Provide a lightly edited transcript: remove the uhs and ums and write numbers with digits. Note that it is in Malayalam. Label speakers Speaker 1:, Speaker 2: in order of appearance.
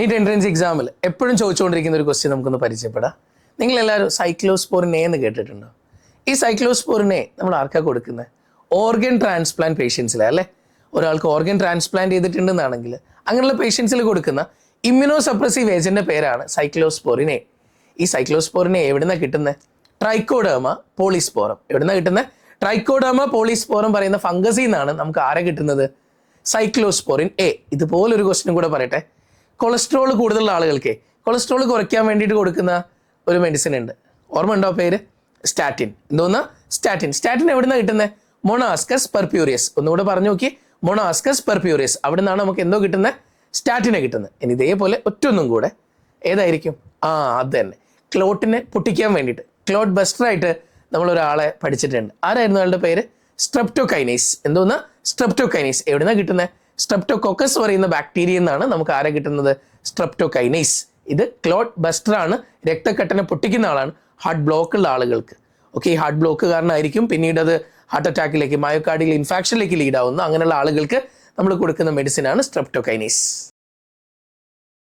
Speaker 1: നീറ്റ് എൻട്രൻസ് എക്സാമിൽ എപ്പോഴും ചോദിച്ചുകൊണ്ടിരിക്കുന്ന ഒരു ക്വസ്റ്റ്യൻ നമുക്കൊന്ന് പരിചയപ്പെടാം. നിങ്ങളെല്ലാവരും സൈക്ലോസ്പോറിൻ എ എന്ന് കേട്ടിട്ടുണ്ടോ? ഈ സൈക്ലോസ്പോറിൻ എ നമ്മൾ ആർക്കാ കൊടുക്കുന്നത്? ഓർഗൻ ട്രാൻസ്പ്ലാന്റ് പേഷ്യൻസിലെ അല്ലേ? ഒരാൾക്ക് ഓർഗൻ ട്രാൻസ്പ്ലാന്റ് ചെയ്തിട്ടുണ്ടെന്നാണെങ്കിൽ അങ്ങനെയുള്ള പേഷ്യൻസിൽ കൊടുക്കുന്ന ഇമ്മ്യൂണോ സപ്രസീവ് ഏജന്റിന്റെ പേരാണ് സൈക്ലോസ്പോറിൻ എ. ഈ സൈക്ലോസ്പോറിൻ എ എവിടുന്നാ കിട്ടുന്നത്? ട്രൈക്കോഡേർമ പോളിസ്പോറം. എവിടുന്നാ കിട്ടുന്നത്? ട്രൈക്കോഡേർമ പോളിസ്പോറം പറയുന്ന ഫംഗസിൽ നിന്നാണ് നമുക്ക് ആരെ കിട്ടുന്നത്? Cyclosporin A. ഇതുപോലൊരു ക്വസ്റ്റ്യൻ കൂടെ പറയട്ടെ. കൊളസ്ട്രോൾ കൂടുതലുള്ള ആളുകൾക്ക് കൊളസ്ട്രോൾ കുറയ്ക്കാൻ വേണ്ടിയിട്ട് കൊടുക്കുന്ന ഒരു മെഡിസിൻ ഉണ്ട്. ഓർമ്മ ഉണ്ടോ പേര്? സ്റ്റാറ്റിൻ. എന്തോന്നാ? സ്റ്റാറ്റിൻ. സ്റ്റാറ്റിൻ എവിടുന്നാ കിട്ടുന്നത്? മൊണാസ്കസ് പെർപ്യൂരിയസ്. ഒന്നുകൂടെ പറഞ്ഞു നോക്കി, മൊണാസ്കസ് പെർപ്യൂരിയസ്. അവിടെ നിന്നാണ് നമുക്ക് എന്തോ കിട്ടുന്നത്? സ്റ്റാറ്റിനെ കിട്ടുന്നത്. ഇനി ഇതേപോലെ ഒറ്റൊന്നും കൂടെ ഏതായിരിക്കും? അത് തന്നെ, ക്ലോട്ടിനെ പൊട്ടിക്കാൻ വേണ്ടിയിട്ട് ക്ലോട്ട് ബസ്റ്ററായിട്ട് നമ്മളൊരാളെ പഠിച്ചിട്ടുണ്ട്. ആരായിരുന്നു അയാളുടെ പേര്? സ്ട്രെപ്റ്റോകൈനേസ്. എന്തോന്ന്? സ്ട്രെപ്റ്റോകൈനേസ്. എവിടുന്നാ കിട്ടുന്നത്? സ്ട്രെപ്റ്റോകോക്കസ് പറയുന്ന ബാക്ടീരിയ എന്നാണ് നമുക്ക് ആരെ കിട്ടുന്നത്? സ്ട്രെപ്റ്റോകൈനേസ്. ഇത് ക്ലോട്ട് ബസ്റ്റർ ആണ്, രക്തക്കെട്ടിനെ പൊട്ടിക്കുന്ന ആളാണ് ഹാർട്ട് ബ്ലോക്ക് ഉള്ള ആളുകൾക്ക്. ഓക്കെ, ഈ ഹാർട്ട് ബ്ലോക്ക് കാരണമായിരിക്കും പിന്നീട് അത് ഹാർട്ട് അറ്റാക്കിലേക്ക്, മയോകാർഡിയൽ ഇൻഫാക്ഷനിലേക്ക് ലീഡ് ആവുന്നു. അങ്ങനെയുള്ള ആളുകൾക്ക് നമ്മൾ കൊടുക്കുന്ന മെഡിസിനാണ് സ്ട്രെപ്റ്റോകൈനേസ്.